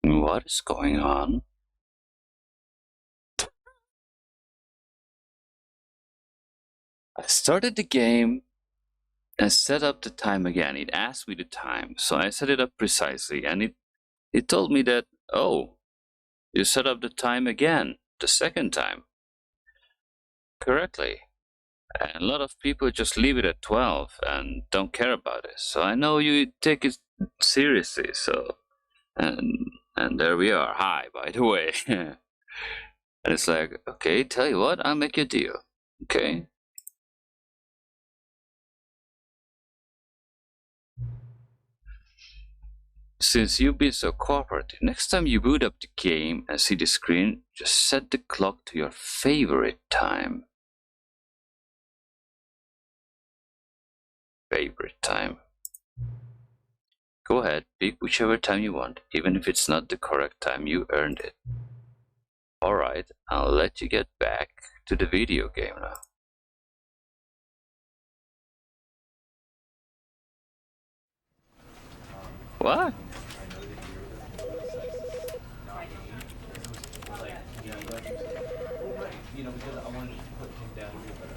What is going on? I started the game and set up the time again. It asked me the time, so I set it up precisely, and it told me that, oh, you set up the time again, the second time, correctly. And a lot of people just leave it at 12 and don't care about it. So I know you take it seriously, so and there we are. Hi, by the way. And it's like, okay, tell you what, I'll make you a deal. Okay? Since you've been so cooperative, next time you boot up the game and see the screen, just set the clock to your favorite time. Favorite time. Go ahead, pick whichever time you want, even if it's not the correct time, you earned it. Alright, I'll let you get back to the video game now. What? You know, because I wanted to put him down here, but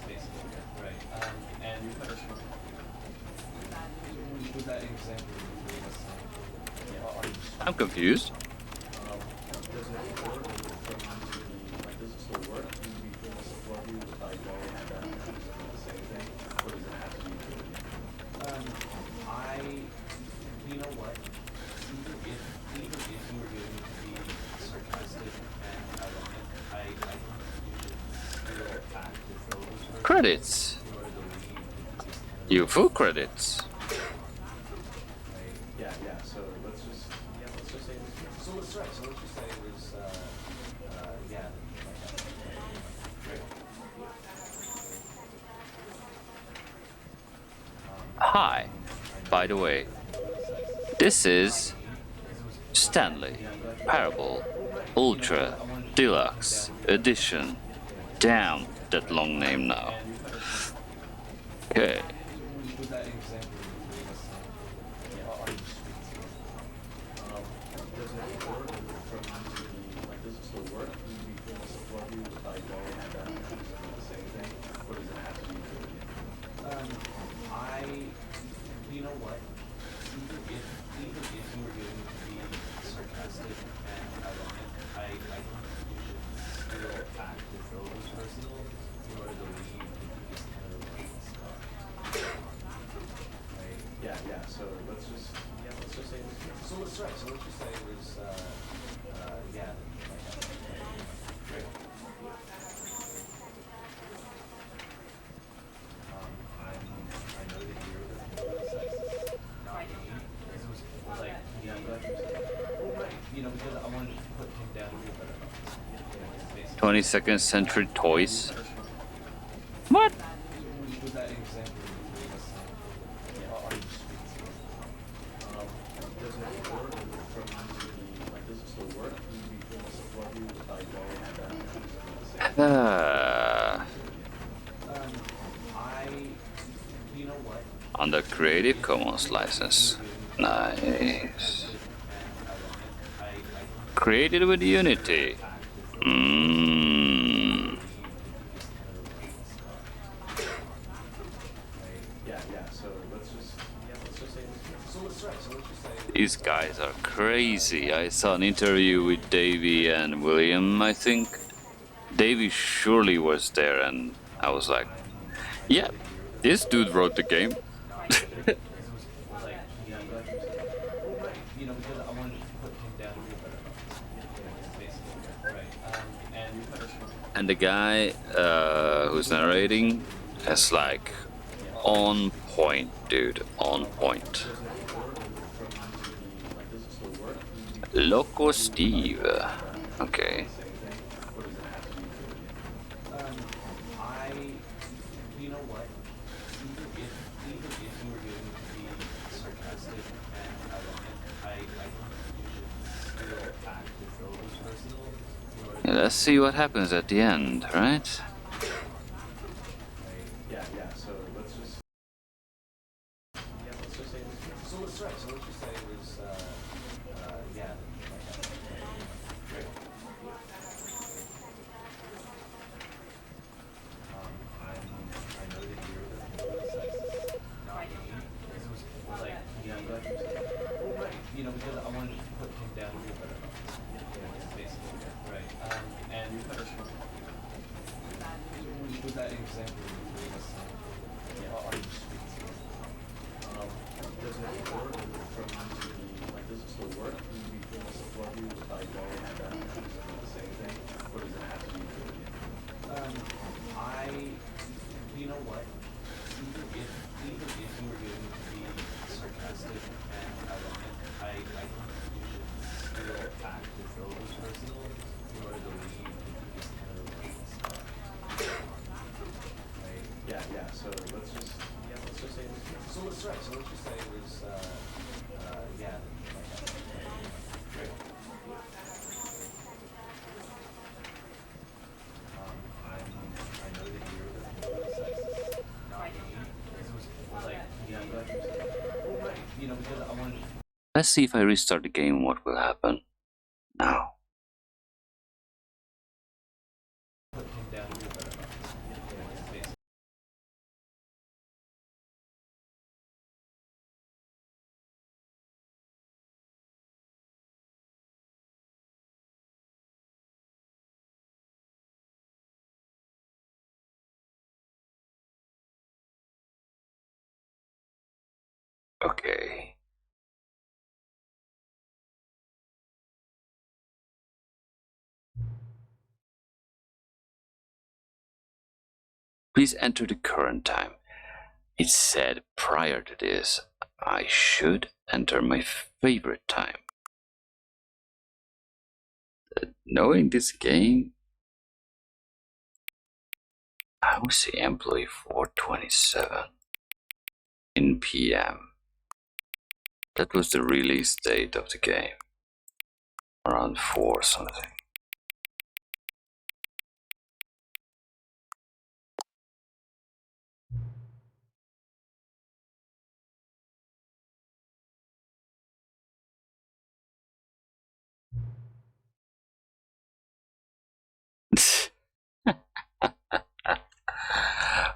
basically, right? And with that example, I'm confused. does it work like, does it still work? Do we feel support you with like going and the same thing, or does it have to be? You know what? Even if you were going to be sarcastic and ironic, I think you should still act as though this person Credits. you are the lead. You full credits. Yeah. So let's just say. So let's right. So let's just say it was yeah. Hi, by the way, this is Stanley, Parable, Ultra, Deluxe, Edition. Damn, that long name now. Okay. With that example, does it work like, does it still work? Do we feel support you with like going and the same thing, or does it have to be? You know what? Even if you were going to be sarcastic and ironic, I think you should still act as though it was personal. You are the lead, you just kind of like stuff. Yeah. So let's just say. So let's right. So let's just say it was yeah. Great. I know that you're not me. It was like, yeah, I'm glad you said that. You know, because I wanted to put him down here, but 22nd Century Toys. What? with that example, does it work like, does it still work? Do we feel support you with like going and you know what? Under Creative Commons license. Nice. Created with Unity. Yeah. So let's just say. So let's right. So let's just say. These guys are crazy. I saw an interview with Davey and William, I think. Davey surely was there, and I was like, yeah, this dude wrote the game. You know, because I wanted to put him down here, basically, right? And the guy who's narrating is like on point, dude, on point. Loco Steve. Okay. You know what? Even if you were going to be sarcastic and ironic, I think you should still act as though it was personal. Yeah, let's see what happens at the end, right? Yeah. So let's just say. So let's right. So let's just say it was Yeah. Great. I know that you're the sex, not me. This was like, yeah, I'm glad you said that. Well, right. You know, because I wanted to put him down to be a better boss. Basically, right. And you had a strong. Was that example of the yeah. Are you sweet? Does it work from the, like, does it still work? Do we feel to support you with like going and the same thing? Or does it have to be good? I, you know what? Even if you were going to be sarcastic and ironic, I think you should still act as though it was personal in order to leave this kind of stuff. Right? Yeah. So let's just say this. So let's right. So let's just say it was yeah. Great. I know that you're the sex, not me. This was like, yeah, I'm glad you said that. Well, right. You know, because I wanted to Let's see if I restart the game, what will happen now. put him down to be a better boss. Basically. Okay. Please enter the current time. It said prior to this, I should enter my favorite time. Knowing this game, I will say employee 427 in PM. That was the release date of the game. Around 4 something.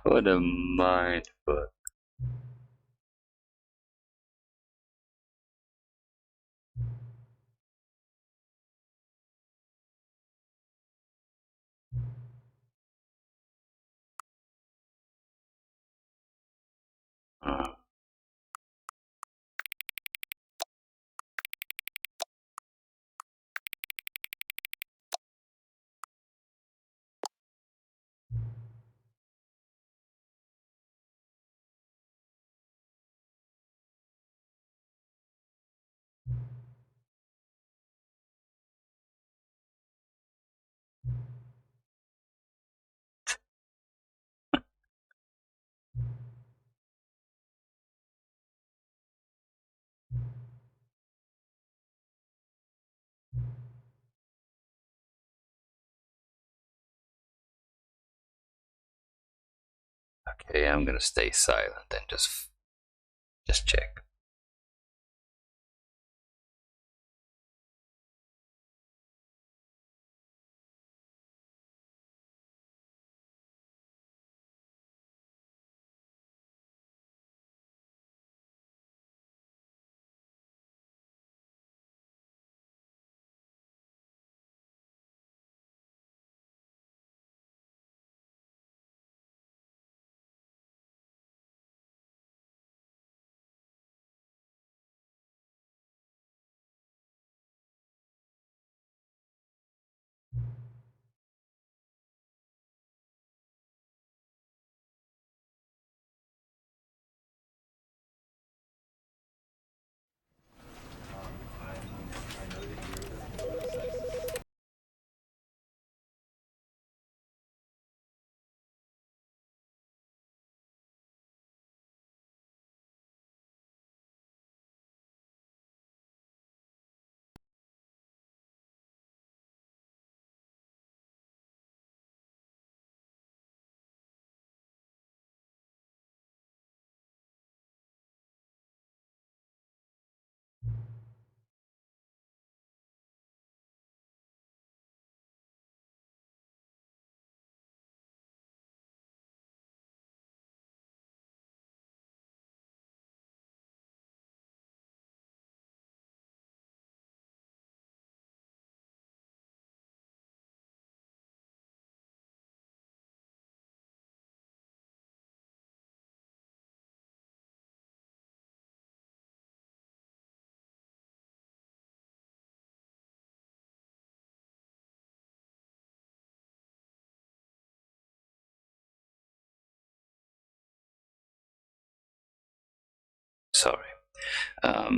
What a mind fuck. Okay, I'm gonna stay silent and just check. Sorry. I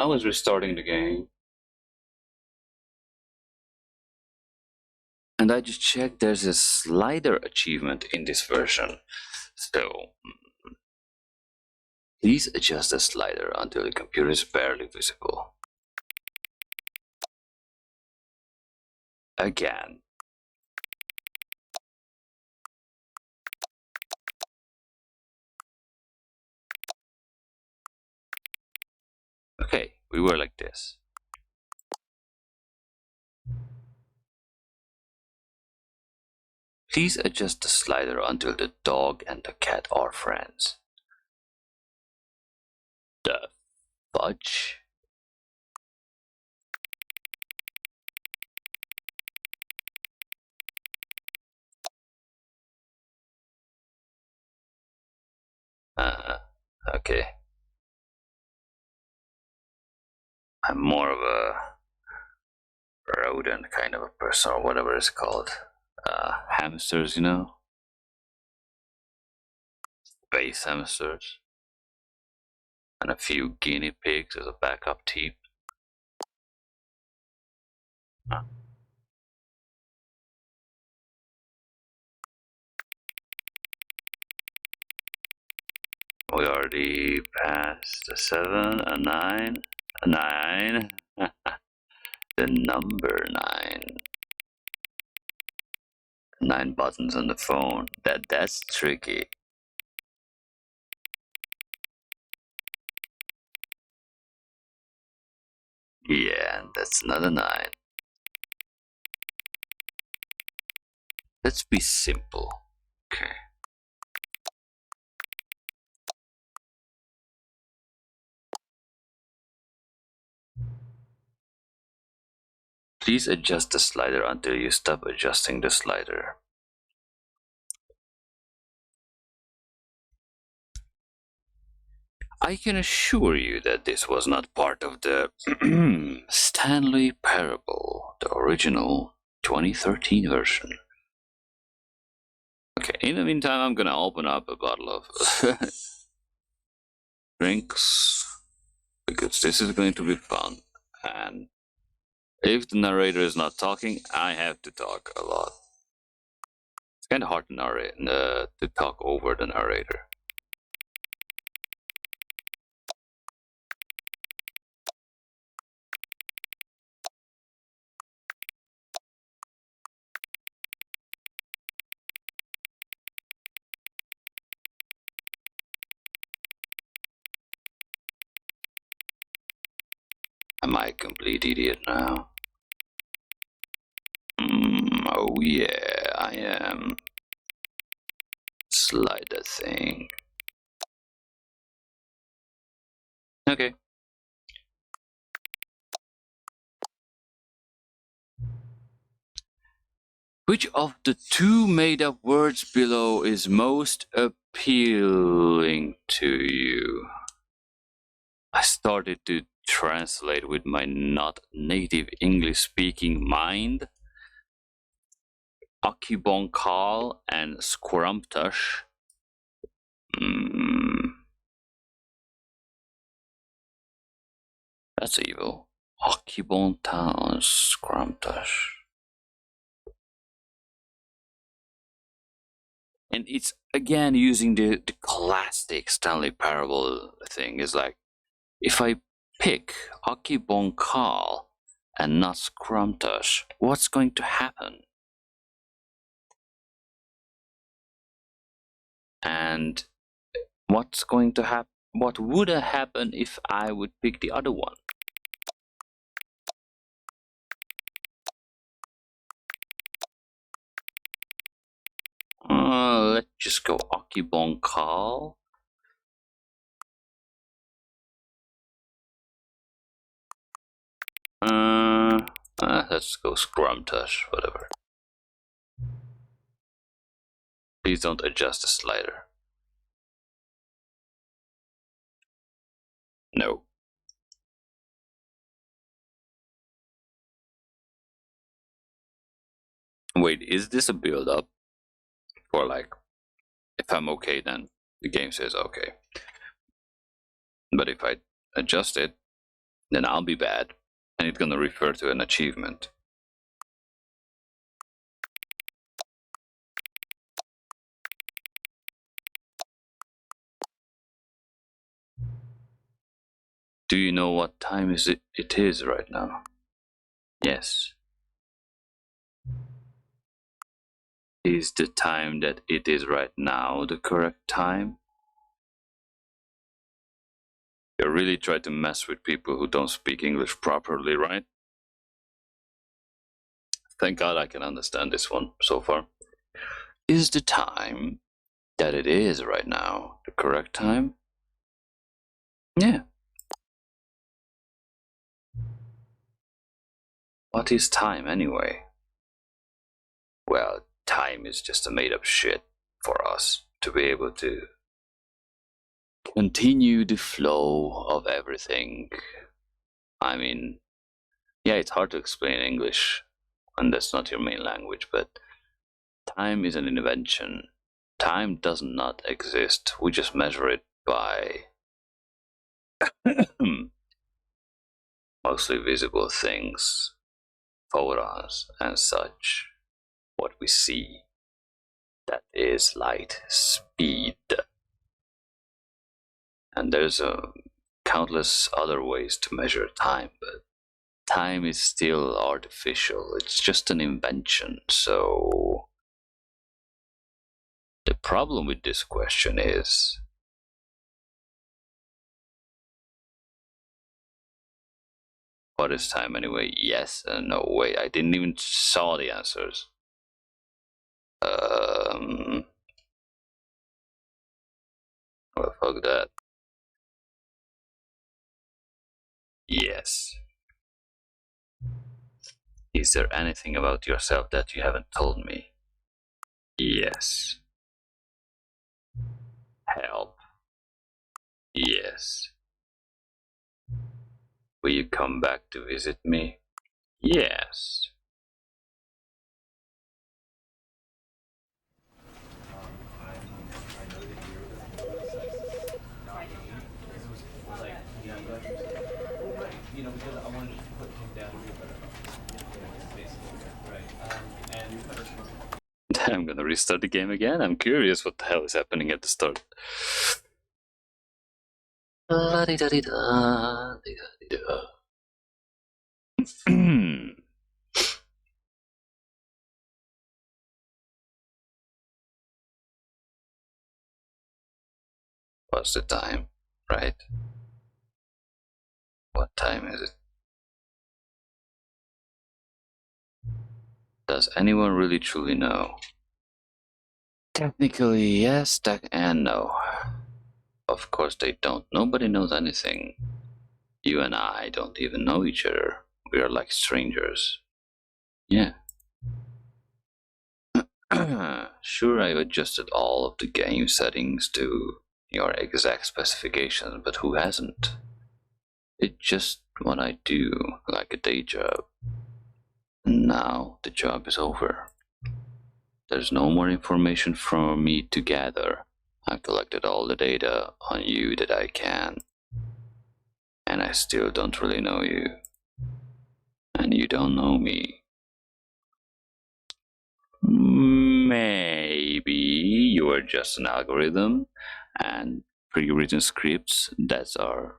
was restarting the game. And I just checked there's a slider achievement in this version. So please adjust the slider until the computer is barely visible. Again. Okay, we were like this. Please adjust the slider until the dog and the cat are friends. The fudge? Okay. I'm more of a rodent kind of a person, or whatever it's called. Hamsters, you know? Space hamsters. And a few guinea pigs as a backup team. We already passed a 7, a 9, a 9. The number 9. 9 buttons on the phone. That's tricky. Yeah, and that's another 9. Let's be simple. Okay. Please adjust the slider until you stop adjusting the slider. I can assure you that this was not part of the Stanley Parable, the original 2013 version. Okay, in the meantime, I'm gonna open up a bottle of drinks, because this is going to be fun. And if the narrator is not talking, I have to talk a lot. It's kind of hard to narrate, to talk over the narrator. Am I a complete idiot now? Oh yeah, I am. Slide that thing. Okay. Which of the two made-up words below is most appealing to you? I started to translate with my not native English-speaking mind. Akibonkal and Squarumptush. That's evil. Akibontal and Squarumptush. And it's again using the classic Stanley Parable thing. It's like, if I pick Akibonkal and not Squarumptush, what's going to happen? And what's going to happen? What would happen if I would pick the other one? Let's just go Akibonkal. Let's go Squarumptush, whatever. Please don't adjust the slider. No. Wait, is this a build-up for like If I'm okay, then the game says okay. But if I adjust it, then I'll be bad, and it's gonna refer to an achievement. Do you know what time it is right now? Yes. Is the time that it is right now the correct time? You really try to mess with people who don't speak English properly, right? Thank God I can understand this one so far. Is the time that it is right now the correct time? Yeah. What is time anyway? Well, time is just a made up shit for us to be able to continue the flow of everything. I mean, yeah, it's hard to explain in English when that's not your main language, but time is an invention. Time does not exist. We just measure it by mostly visible things, photons and such. What we see, that is light speed. And there's countless other ways to measure time, but time is still artificial. It's just an invention. So the problem with this question is, what is time anyway? Yes and no. Wait, I didn't even saw the answers. Well, fuck that. Yes. Is there anything about yourself that you haven't told me? Yes. Help. Yes. Will you come back to visit me? Yes. I know that you're the sex, not me. Because it was like, yeah, but well, right, you know, because I wanted to put him down here, but basically, right. And I'm gonna restart the game again. I'm curious what the hell is happening at the start. What's the time, right? What time is it? Does anyone really truly know? Technically, yes, and no. Of course they don't. Nobody knows anything. You and I don't even know each other. We are like strangers. Yeah. Sure, I've adjusted all of the game settings to your exact specifications, but who hasn't? It's just what I do, like a day job. Now the job is over. There's no more information for me to gather. I collected all the data on you that I can. And I still don't really know you. And you don't know me. Maybe you are just an algorithm and pre-written scripts that are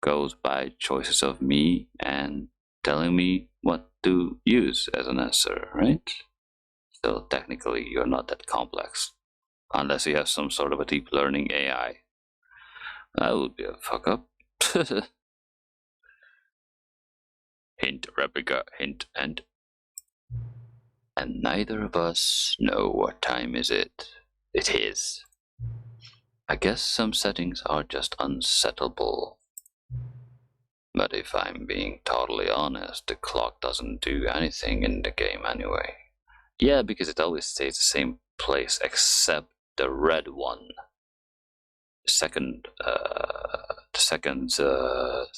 goes by choices of me and telling me what to use as an answer, right? So technically you're not that complex. Unless you have some sort of a deep learning AI. That would be a fuck up. Hint, replica, hint, and neither of us know what time is it. It is. I guess some settings are just unsettable. But if I'm being totally honest, the clock doesn't do anything in the game anyway. Yeah, because it always stays the same place except the red one. The second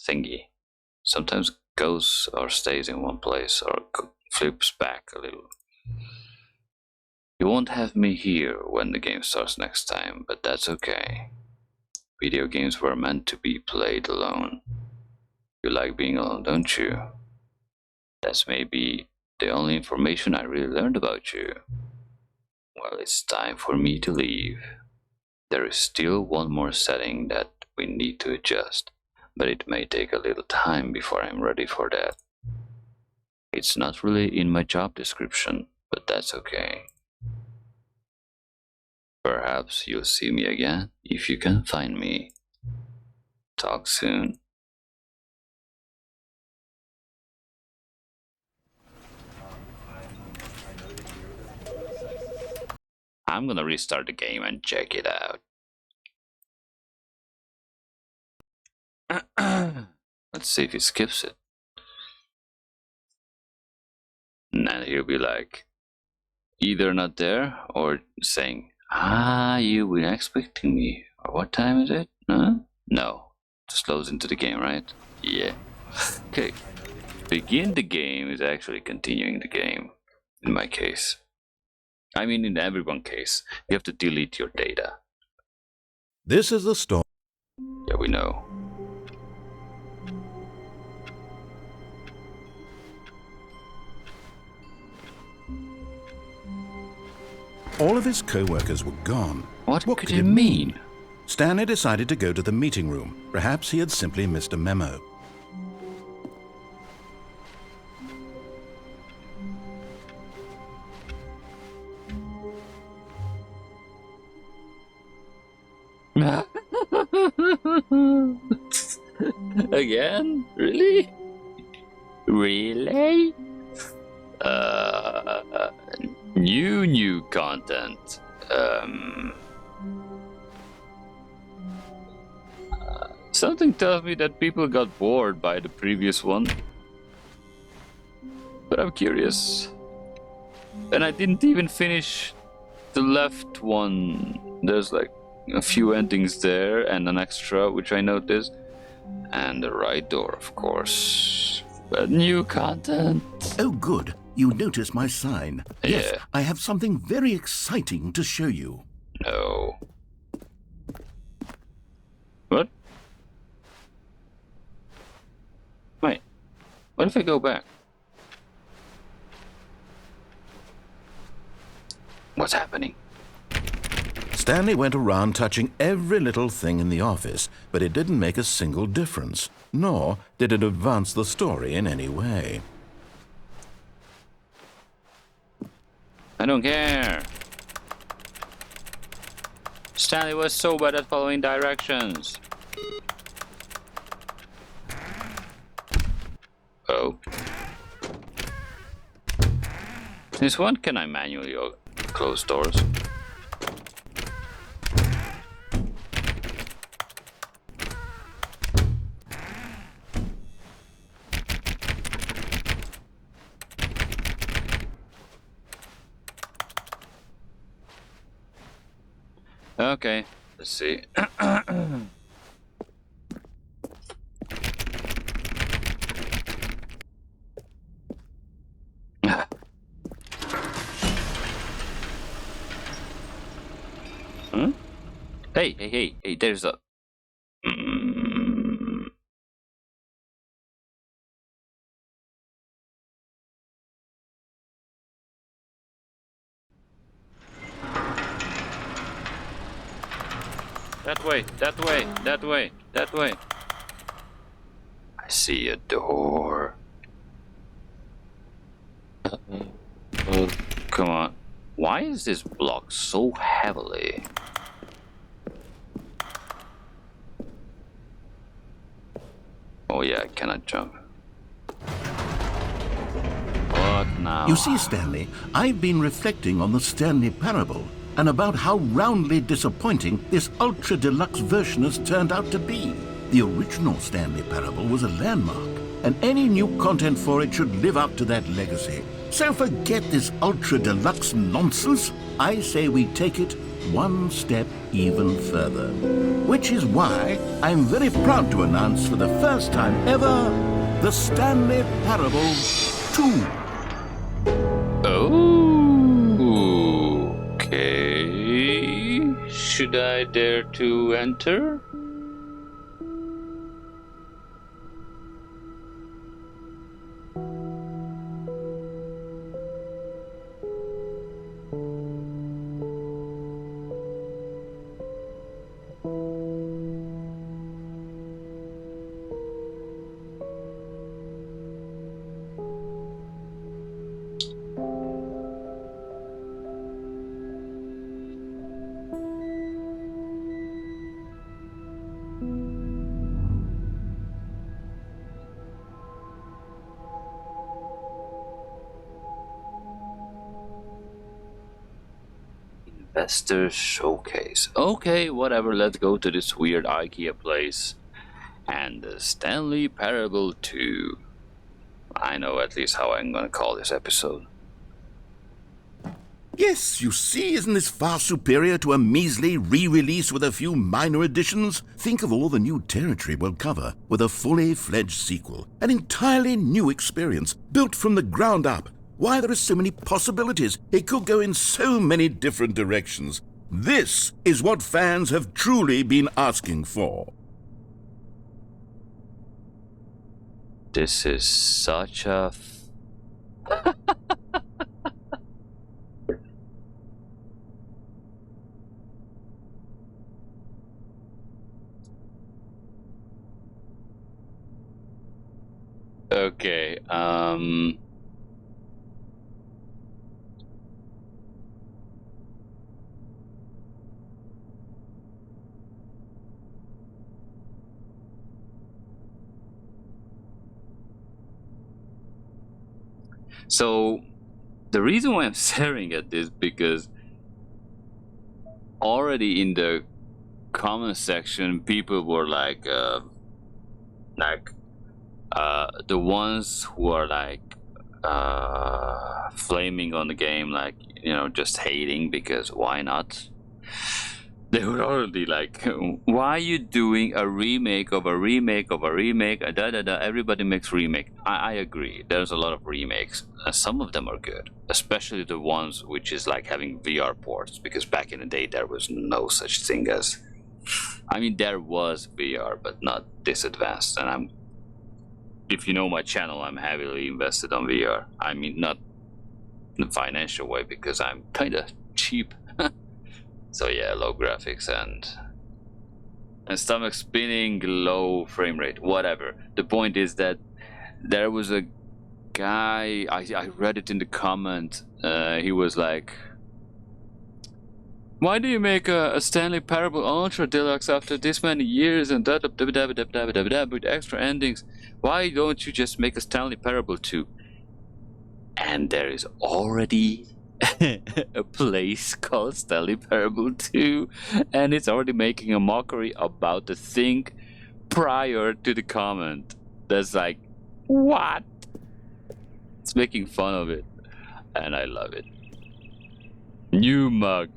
thingy. Sometimes goes or stays in one place or flips back a little. You won't have me here when the game starts next time, but that's okay. Video games were meant to be played alone. You like being alone, don't you? That's maybe the only information I really learned about you. Well, it's time for me to leave. There is still one more setting that we need to adjust, but it may take a little time before I'm ready for that. It's not really in my job description, but that's okay. Perhaps you'll see me again if you can find me. Talk soon. I'm gonna restart the game and check it out. Let's see if he skips it. And then he'll be like, either not there or saying, you were expecting me. Or what time is it? Huh? No. Just loads into the game, right? Yeah. Okay. Begin the game is actually continuing the game. In my case. I mean, in everyone's case. You have to delete your data. This is the story. Yeah, we know. All of his co-workers were gone. What could it mean? Stanley decided to go to the meeting room. Perhaps he had simply missed a memo. Again? Really? Really? New content. Something tells me that people got bored by the previous one. But I'm curious. And I didn't even finish the left one. There's like a few endings there and an extra, which I noticed. And the right door, of course. But new content. Oh, good. You noticed my sign. Yes, Yeah. I have something very exciting to show you. No. What? Wait. What if I go back? What's happening? Stanley went around touching every little thing in the office, but it didn't make a single difference, nor did it advance the story in any way. I don't care. Stanley was so bad at following directions. Oh. Since when can I manually close doors? Okay, let's see. Hmm? Hey, there's a... That way, that way, that way, that way. I see a door. Oh, come on. Why is this blocked so heavily? Oh yeah, I cannot jump. What now? You see, Stanley, I've been reflecting on the Stanley Parable and about how roundly disappointing this ultra deluxe version has turned out to be. The original Stanley Parable was a landmark, and any new content for it should live up to that legacy. So forget this ultra deluxe nonsense. I say we take it one step even further. Which is why I'm very proud to announce for the first time ever, the Stanley Parable 2. Oh. Should I dare to enter? Investor showcase. Okay, whatever, let's go to this weird IKEA place. And the Stanley Parable 2. I know at least how I'm gonna call this episode. Yes, you see, isn't this far superior to a measly re-release with a few minor additions? Think of all the new territory we'll cover with a fully fledged sequel. An entirely new experience, built from the ground up. Why, there are so many possibilities. It could go in so many different directions. This is what fans have truly been asking for. This is such a... Okay, so the reason why I'm staring at this because already in the comment section people were like the ones who are like flaming on the game, like, you know, just hating because why not? They were already like, why are you doing a remake of a remake of a remake? Everybody makes remake. I agree. There's a lot of remakes. Some of them are good, especially the ones which is like having VR ports, because back in the day there was no such thing as... I mean, there was VR, but not this advanced. And if you know my channel, I'm heavily invested on VR. I mean, not in a financial way, because I'm kind of cheap. So yeah, low graphics and stomach spinning, low frame rate, whatever. The point is that there was a guy, I read it in the comment, he was like, why do you make a Stanley Parable Ultra Deluxe after this many years and with extra endings? Why don't you just make a Stanley Parable 2? And there is already a place called Stanley Parable 2, and it's already making a mockery about the thing prior to the comment. That's like, what? It's making fun of it, and I love it. New mug.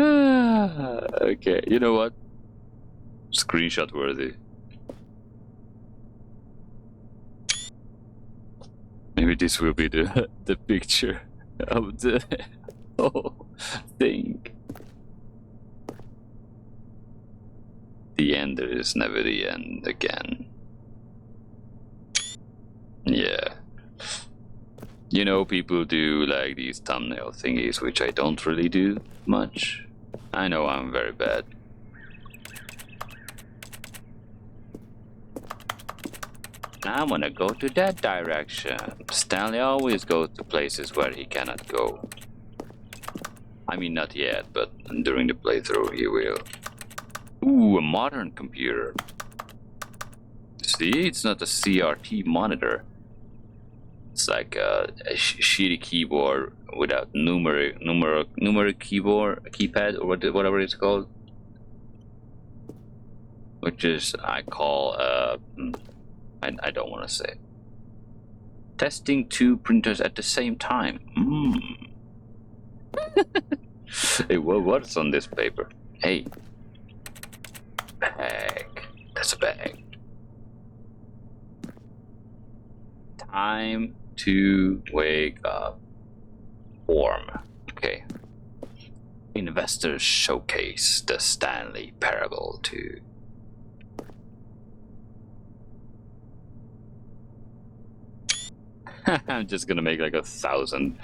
Okay, you know what? Screenshot worthy. Maybe this will be the picture of the whole thing. The end is never the end again. Yeah. You know, people do like these thumbnail thingies, which I don't really do much. I know I'm very bad. I wanna go to that direction. Stanley always goes to places where he cannot go. I mean, not yet, but during the playthrough he will. Ooh, a modern computer. See, it's not a CRT monitor. It's like a shitty keyboard without numeric keypad, or whatever it's called. Which is, I call, I don't want to say. Testing two printers at the same time. Hey, what's on this paper? Hey. Bag. That's a bag. Time to wake up. Warm. Okay. Investors showcase the Stanley Parable to. I'm just gonna make like 1,000.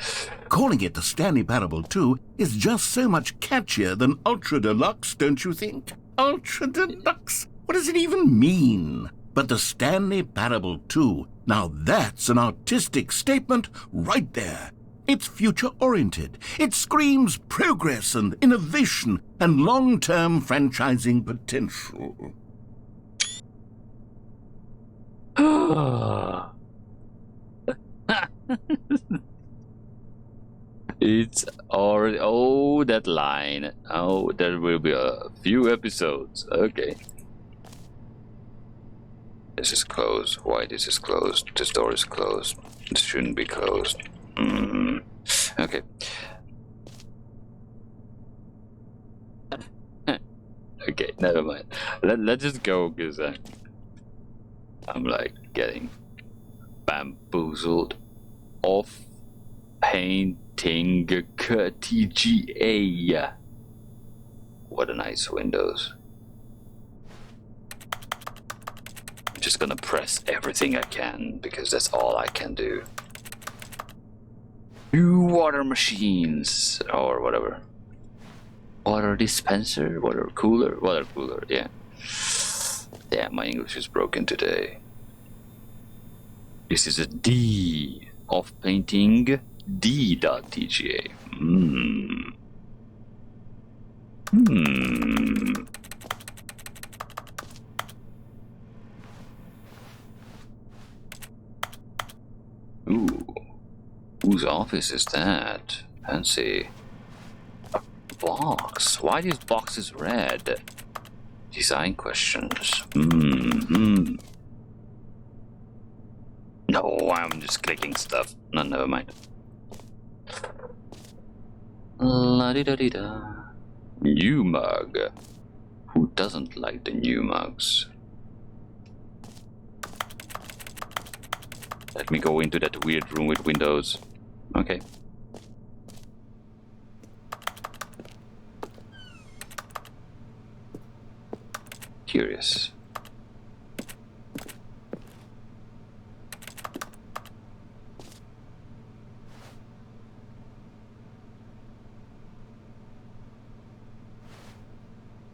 Calling it the Stanley Parable 2 is just so much catchier than Ultra Deluxe, don't you think? Ultra Deluxe? What does it even mean? But the Stanley Parable 2, now that's an artistic statement right there. It's future-oriented. It screams progress and innovation and long-term franchising potential. It's already. Oh, that line. Oh, there will be a few episodes. Okay. This is closed. Why this is closed? This door is closed. This shouldn't be closed. Okay. Okay, never mind. Let's just go, because I'm like getting bamboozled off painting TGA. What a nice windows. I'm just gonna press everything I can because that's all I can do. New water machines or whatever. Water dispenser, water cooler, yeah. Yeah, my English is broken today. This is a D of painting D.tga. Ooh. Whose office is that? Fancy. A box. Why these boxes red? Design questions. No, I'm just clicking stuff. No, never mind. La-di-da-di-da. New mug. Who doesn't like the new mugs? Let me go into that weird room with windows. Okay. Curious.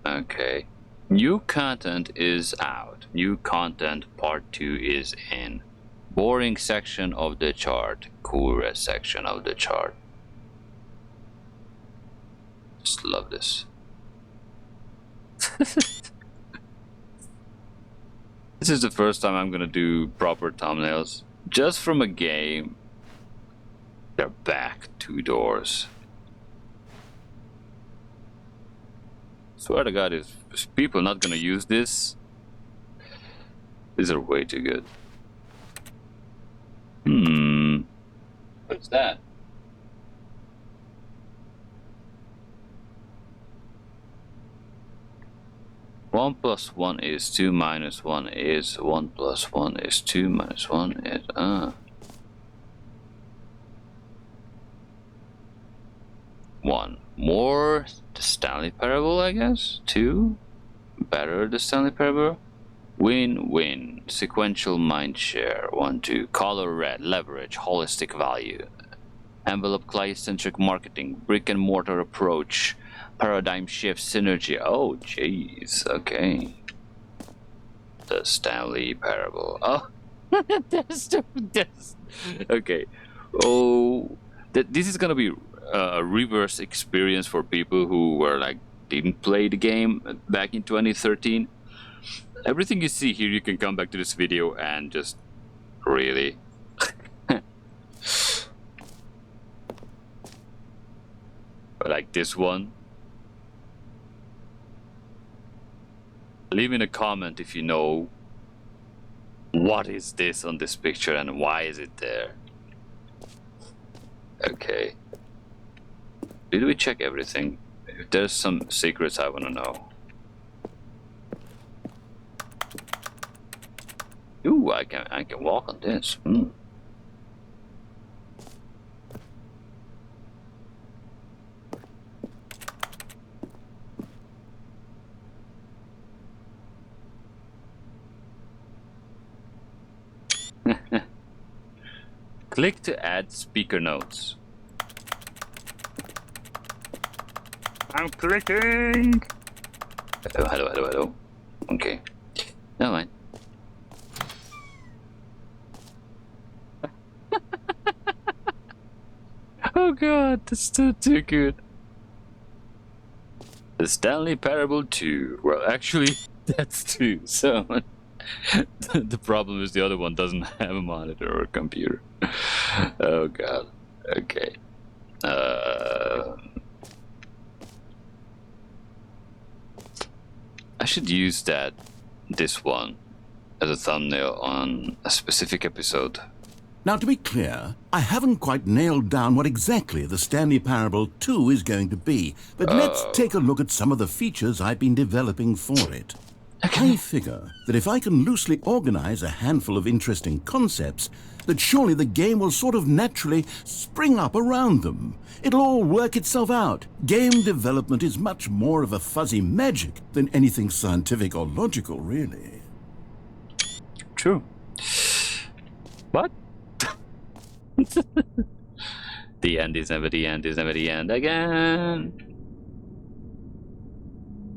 Okay. New content is out. New content part 2 is in. Boring section of the chart. Cooler section of the chart. Just love this. This is the first time I'm gonna do proper thumbnails. Just from a game. They're back 2 doors. Swear to God, if people not gonna use this, these are way too good. What's that? One plus one is 2 minus 1 is 1 plus 1 is 2 minus 1 is one more the Stanley Parable, I guess. 2 better the Stanley Parable. Win-win. Sequential mind share. 1, 2. Color red. Leverage. Holistic value. Envelope client-centric marketing. Brick and mortar approach. Paradigm shift. Synergy. Oh, jeez. Okay. The Stanley Parable. Oh. that's. Okay. Oh. This is gonna be a reverse experience for people who were like didn't play the game back in 2013. Everything you see here, you can come back to this video and just really. But like this one. Leave in a comment if you know what is this on this picture and why is it there. Okay. Did we check everything? If there's some secrets I want to know. Ooh, I can walk on this. Click to add speaker notes. I'm clicking! Hello. Okay. Never mind. Oh god, that's still too good. The Stanley Parable 2. Well, actually, that's 2, so... the problem is the other one doesn't have a monitor or a computer. Oh god. Okay. I should use this one as a thumbnail on a specific episode. Now, to be clear, I haven't quite nailed down what exactly the Stanley Parable 2 is going to be, but let's take a look at some of the features I've been developing for it. I figure that if I can loosely organize a handful of interesting concepts, that surely the game will sort of naturally spring up around them. It'll all work itself out. Game development is much more of a fuzzy magic than anything scientific or logical, really. True. What? The end is never the end is never the end again.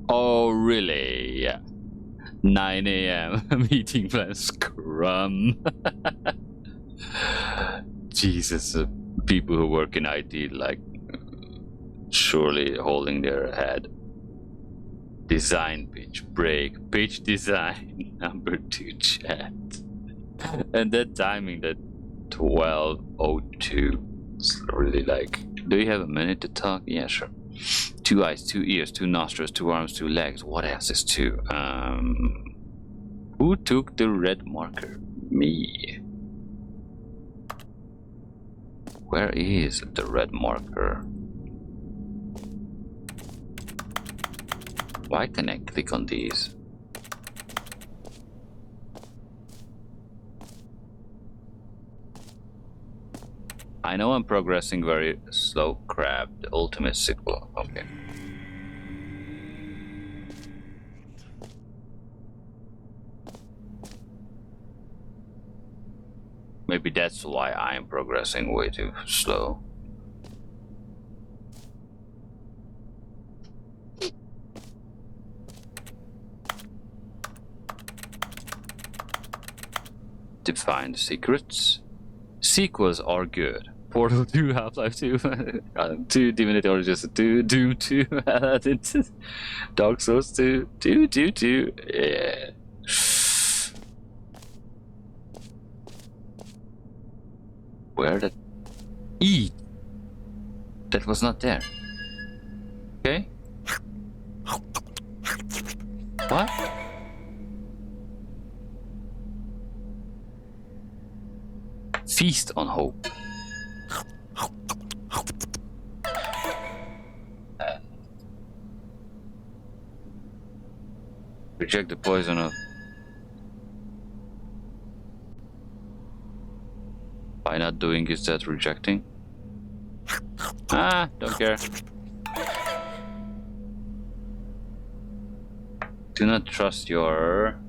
Oh, really? Yeah. 9 a.m. meeting plan scrum. Jesus, people who work in IT, like, surely holding their head. Design pitch break, pitch design, number 2 chat. And that timing, that 12:02. It's really like, do you have a minute to talk? Yeah, sure. 2 eyes, 2 ears, 2 nostrils, 2 arms, 2 legs. What else is 2? Who took the red marker? Me. Where is the red marker? Why can I click on these? I know I'm progressing very slow. Crap, the ultimate sequel. Okay. Maybe that's why I'm progressing way too slow. Define the secrets. Sequels are good. Portal 2, Half-Life 2, 2, Divinity Origins 2, Doom 2, Dark Souls 2, 2. Yeah. Where did... E! That was not there. Okay. What? Feast on hope. Reject the poison of... By not doing, is that rejecting? Ah, don't care. Do not trust your...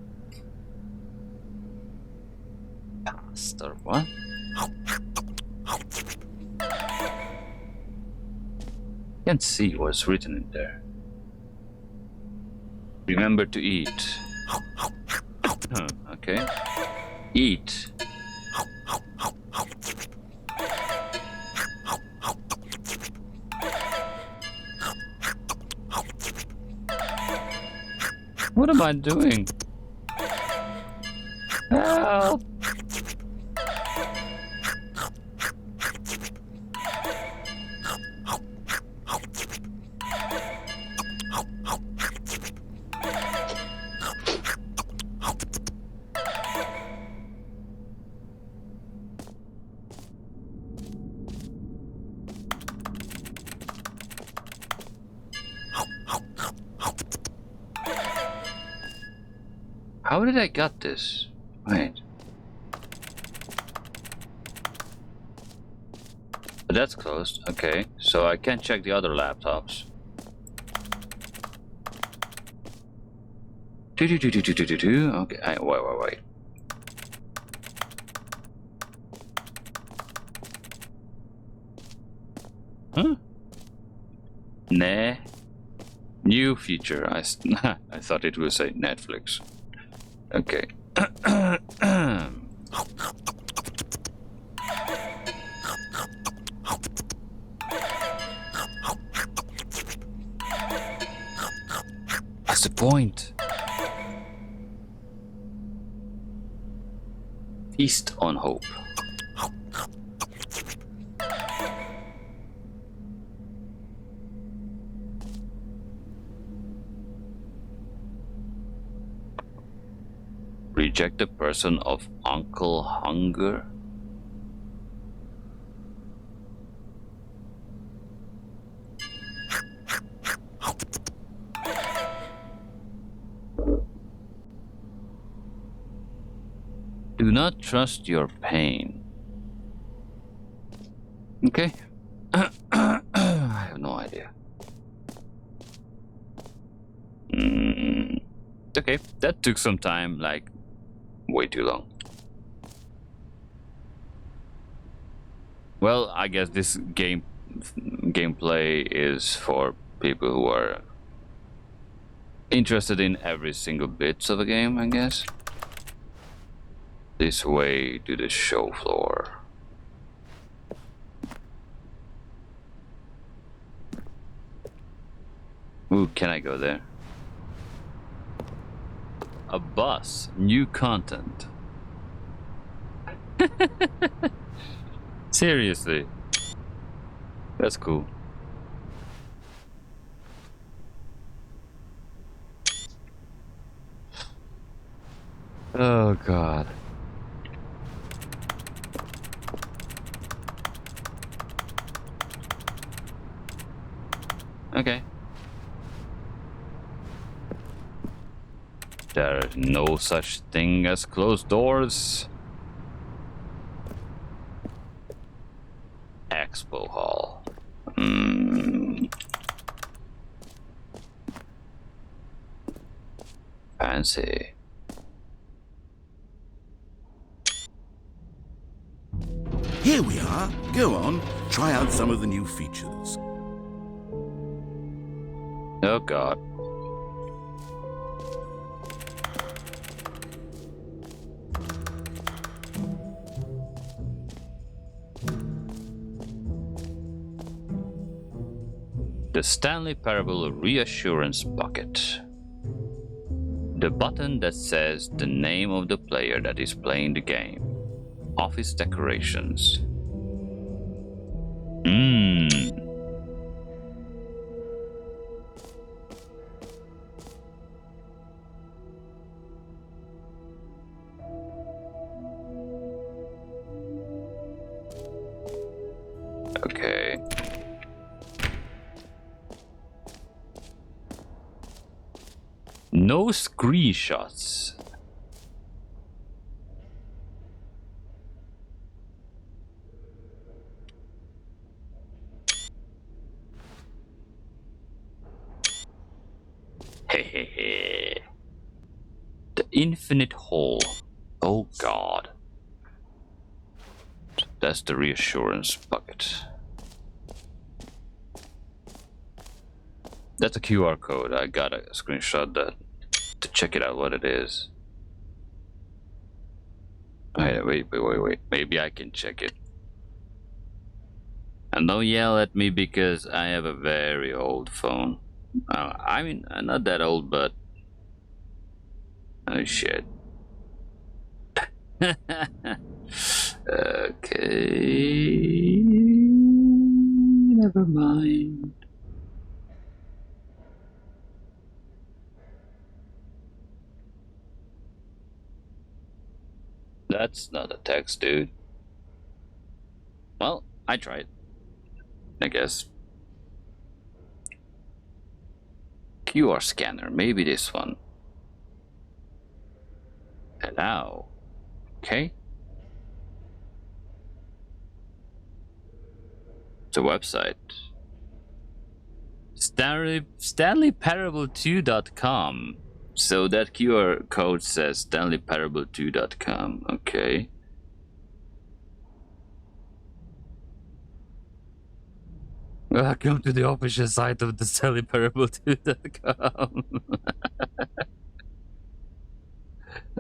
pastor, what? Can't see what's written in there. Remember to eat. Okay. Eat. What am I doing? Help! How did I get this? Wait. That's closed. Okay, so I can't check the other laptops. Okay, wait. Huh? Nah. New feature. I thought it would say Netflix. Okay. What's the point? Feast on hope. Reject the person of Uncle Hunger. Do not trust your pain. Okay. I have no idea. Okay, that took some time, like way too long. Well, I guess this gameplay is for people who are interested in every single bits of a game, I guess. This way to the show floor. Ooh, can I go there? A bus, new content. Seriously. That's cool. Oh god. Okay. There's no such thing as closed doors. Expo Hall. Fancy. Here we are. Go on, try out some of the new features. Oh god. The Stanley Parable Reassurance Bucket. The button that says the name of the player that is playing the game. Office decorations. Okay. No screenshots. Hehehe. The infinite hole. Oh god. That's the reassurance bucket. That's a QR code. I gotta screenshot that to check it out what it is. Wait. Maybe I can check it. And don't yell at me because I have a very old phone. I mean, not that old, but... Oh shit. Okay. Never mind. That's not a text, dude. Well, I tried. I guess. QR scanner, maybe this one. Allow. Okay. It's a website. StanleyParable2.com. So that QR code says StanleyParable2.com. Okay. Welcome to the official site of the StanleyParable2.com.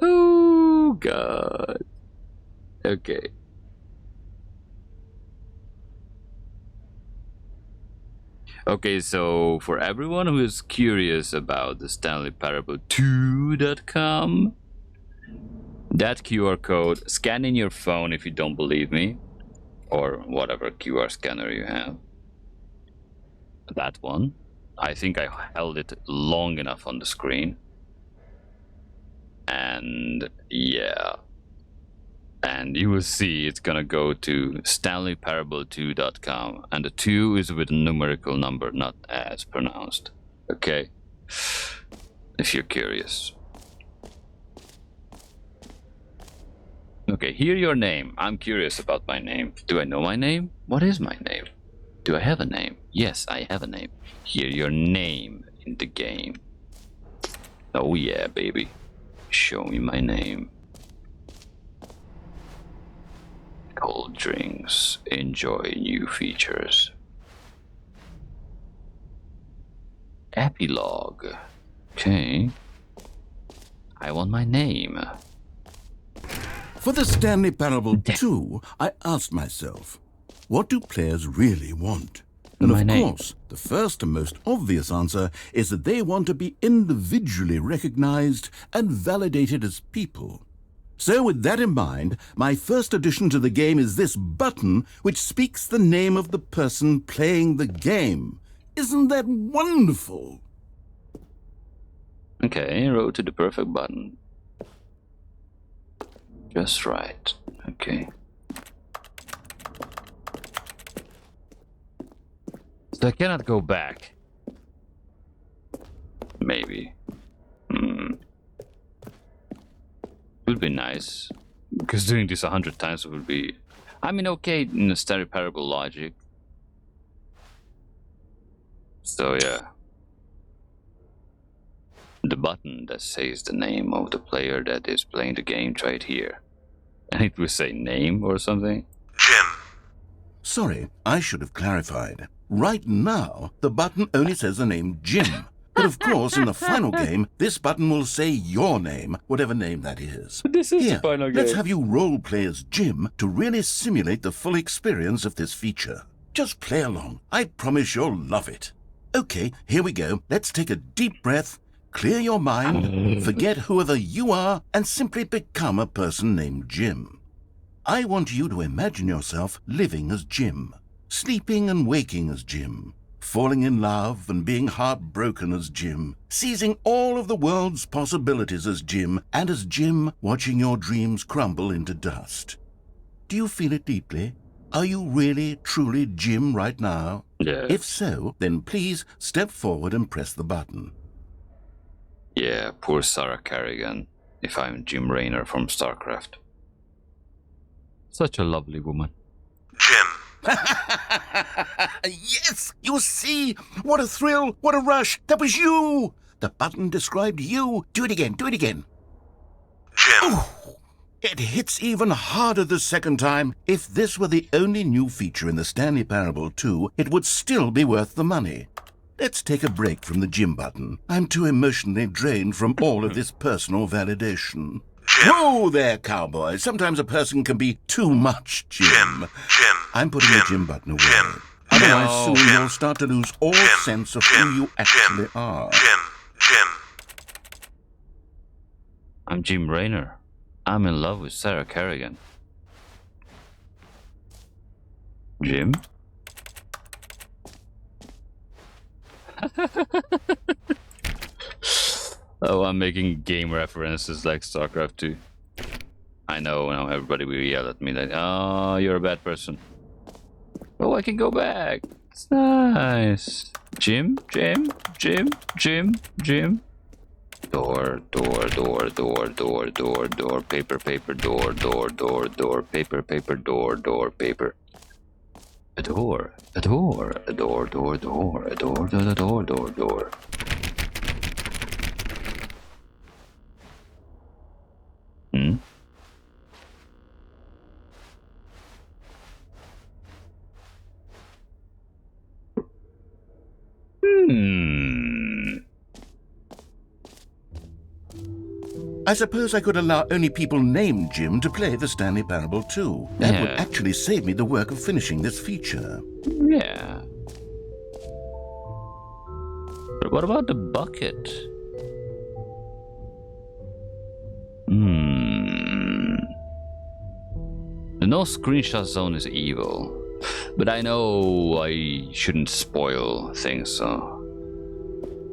Oh, God. Okay. Okay, so for everyone who is curious about the StanleyParable2.com, that QR code, scan in your phone if you don't believe me, or whatever QR scanner you have. That one. I think I held it long enough on the screen. And yeah. And you will see it's gonna go to StanleyParable2.com. And the 2 is with a numerical number, not as pronounced. Okay? If you're curious. Okay, hear your name. I'm curious about my name. Do I know my name? What is my name? Do I have a name? Yes, I have a name. Hear your name in the game. Oh yeah, baby. Show me my name. Cold drinks. Enjoy new features. Epilogue. Okay. I want my name. For the Stanley Parable 2, I asked myself, what do players really want? And My of name. course, the first and most obvious answer is that they want to be individually recognized and validated as people. So with that in mind, my first addition to the game is this button which speaks the name of the person playing the game. Isn't that wonderful? Okay, road to the perfect button. Just right. Okay. So I cannot go back. Maybe. Would be nice. Because doing this 100 times would be... I mean, okay, in the Stanley Parable logic. So yeah. The button that says the name of the player that is playing the game right here. And it will say name or something. Jim. Sorry, I should have clarified. Right now, the button only says the name Jim. But of course, in the final game, this button will say your name, whatever name that is. This is Here, the final game. let's have you role play as Jim to really simulate the full experience of this feature. Just play along. I promise you'll love it. Okay, here we go. Let's take a deep breath, clear your mind, forget whoever you are, and simply become a person named Jim. I want you to imagine yourself living as Jim, sleeping and waking as Jim, falling in love and being heartbroken as Jim, seizing all of the world's possibilities as Jim, and as Jim watching your dreams crumble into dust. Do you feel it deeply? Are you really, truly Jim right now? Yeah. If so, then please step forward and press the button. Yeah, poor Sarah Kerrigan. If I'm Jim Raynor from StarCraft. Such a lovely woman. Jim. Yes, you see? What a thrill, what a rush. That was you. The button described you. Do it again, do it again. Jim. It hits even harder the second time. If this were the only new feature in the Stanley Parable 2, it would still be worth the money. Let's take a break from the Jim button. I'm too emotionally drained from all of this personal validation. Jim. Whoa there, cowboy. Sometimes a person can be too much Jim. Jim. Jim. I'm putting the Jim button away. Jim. Otherwise, No. soon Jim. you'll start to lose all Jim. sense of Jim. who you actually are. Jim. Jim. I'm Jim Raynor. I'm in love with Sarah Kerrigan. Jim? Oh, I'm making game references like StarCraft 2. I know, now everybody will yell at me like, oh, you're a bad person. Oh, I can go back. It's nice. Jim, Jim, Jim, Jim, Jim. Door, door, door, door, door, door, door, paper, paper, door, door, door, door, paper, paper, door, door, paper. A door, a door, a door, door, door, a door, door, door, door, door. Hmm? I suppose I could allow only people named Jim to play the Stanley Parable too. That would Yeah. actually save me the work of finishing this feature. Yeah. But what about the bucket? The no screenshot zone is evil. But I know I shouldn't spoil things, so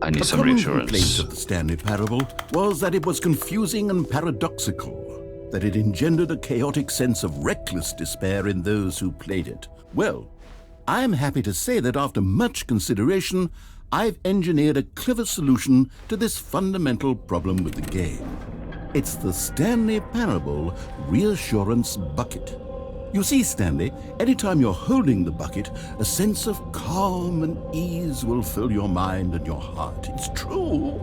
I need A some common reassurance. complaint of the Stanley Parable was that it was confusing and paradoxical, that it engendered a chaotic sense of reckless despair in those who played it. Well, I'm happy to say that after much consideration, I've engineered a clever solution to this fundamental problem with the game. It's the Stanley Parable Reassurance Bucket. You see, Stanley, anytime you're holding the bucket, a sense of calm and ease will fill your mind and your heart. It's true.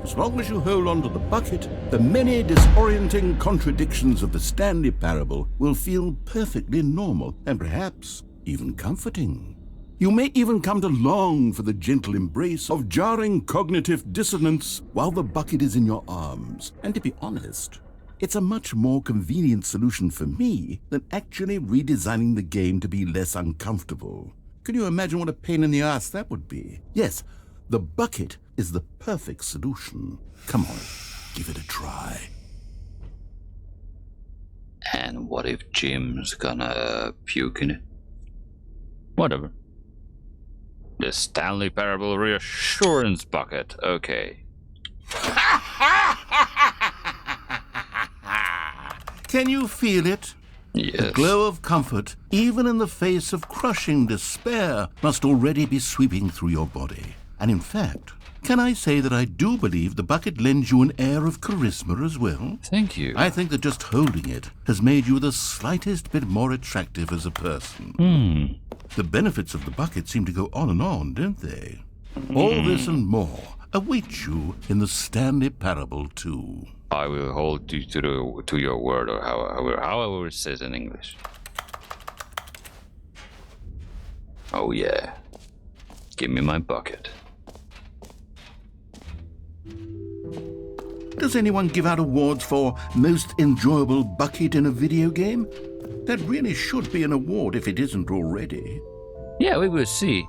As long as you hold on to the bucket, the many disorienting contradictions of the Stanley Parable will feel perfectly normal and perhaps even comforting. You may even come to long for the gentle embrace of jarring cognitive dissonance while the bucket is in your arms. And to be honest, it's a much more convenient solution for me than actually redesigning the game to be less uncomfortable. Can you imagine what a pain in the ass that would be? Yes, the bucket is the perfect solution. Come on, give it a try. And what if Jim's gonna puke in it? Whatever. The Stanley Parable Reassurance Bucket. Okay. Can you feel it? The Yes. glow of comfort, even in the face of crushing despair, must already be sweeping through your body. And in fact, can I say that I do believe the bucket lends you an air of charisma as well? Thank you. I think that just holding it has made you the slightest bit more attractive as a person. The benefits of the bucket seem to go on, don't they? All this and more await you in the Stanley Parable too. I will hold you to your word, or however it says in English. Oh yeah. Give me my bucket. Does anyone give out awards for most enjoyable bucket in a video game? That really should be an award if it isn't already. Yeah, we will see.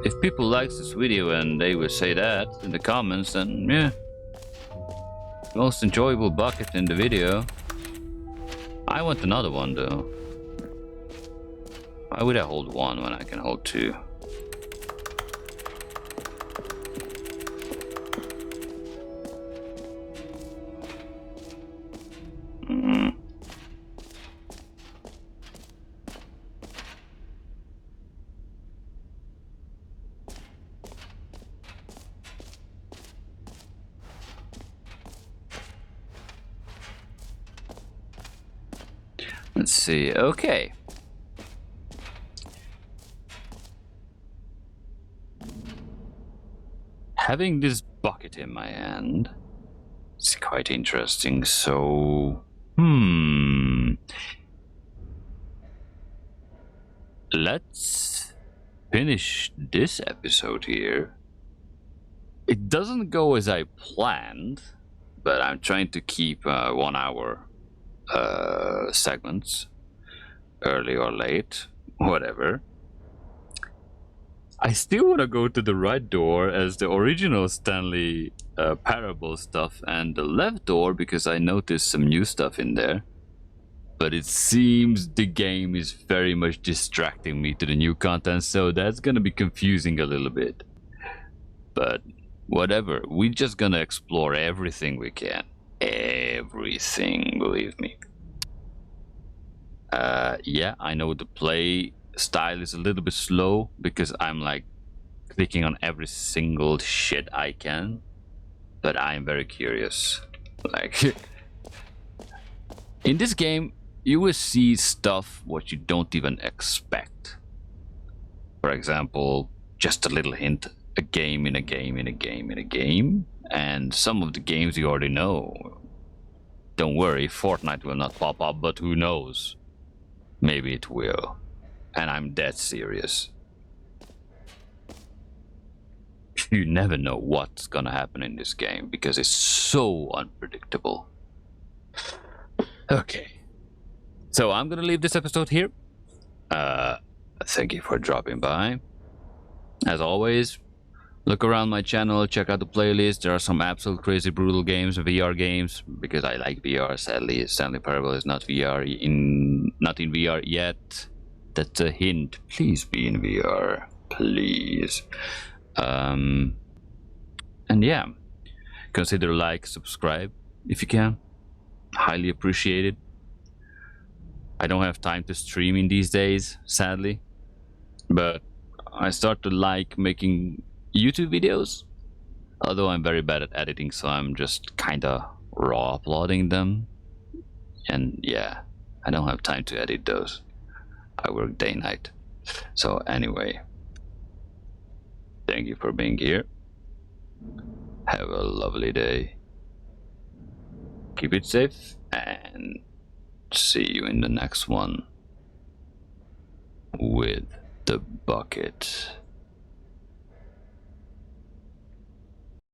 If people like this video and they will say that in the comments, then yeah. Most enjoyable bucket in the video. I want another one though. Why would I hold one when I can hold two? Let's see. Okay. Having this bucket in my hand is quite interesting. So, let's finish this episode here. It doesn't go as I planned, but I'm trying to keep 1 hour segments, early or late, whatever. I still want to go to the right door as the original Stanley Parable stuff, and the left door because I noticed some new stuff in there. But it seems the game is very much distracting me to the new content, so that's gonna be confusing a little bit. But whatever, we're just gonna explore everything we can. Everything, believe me. Yeah, I know the play style is a little bit slow because I'm like clicking on every single shit I can, but I'm very curious. Like in this game, you will see stuff what you don't even expect. For example, just a little hint, a game in a game in a game in a game, and some of the games you already know. Don't worry, Fortnite will not pop up, but who knows? Maybe it will. And I'm dead serious. You never know what's gonna happen in this game because it's so unpredictable. Okay. So I'm gonna leave this episode here. Thank you for dropping by. As always, look around my channel, check out the playlist. There are some absolute crazy brutal games, VR games, because I like VR. Sadly, Stanley Parable is not not in VR yet. That's a hint. Please be in VR, please. And yeah, consider like, subscribe if you can. Highly appreciated. I don't have time to stream in these days, sadly, but I start to like making YouTube videos, although I'm very bad at editing, so I'm just kinda raw uploading them. And yeah, I don't have time to edit those. I work day night. So anyway, thank you for being here. Have a lovely day. Keep it safe and see you in the next one with the bucket.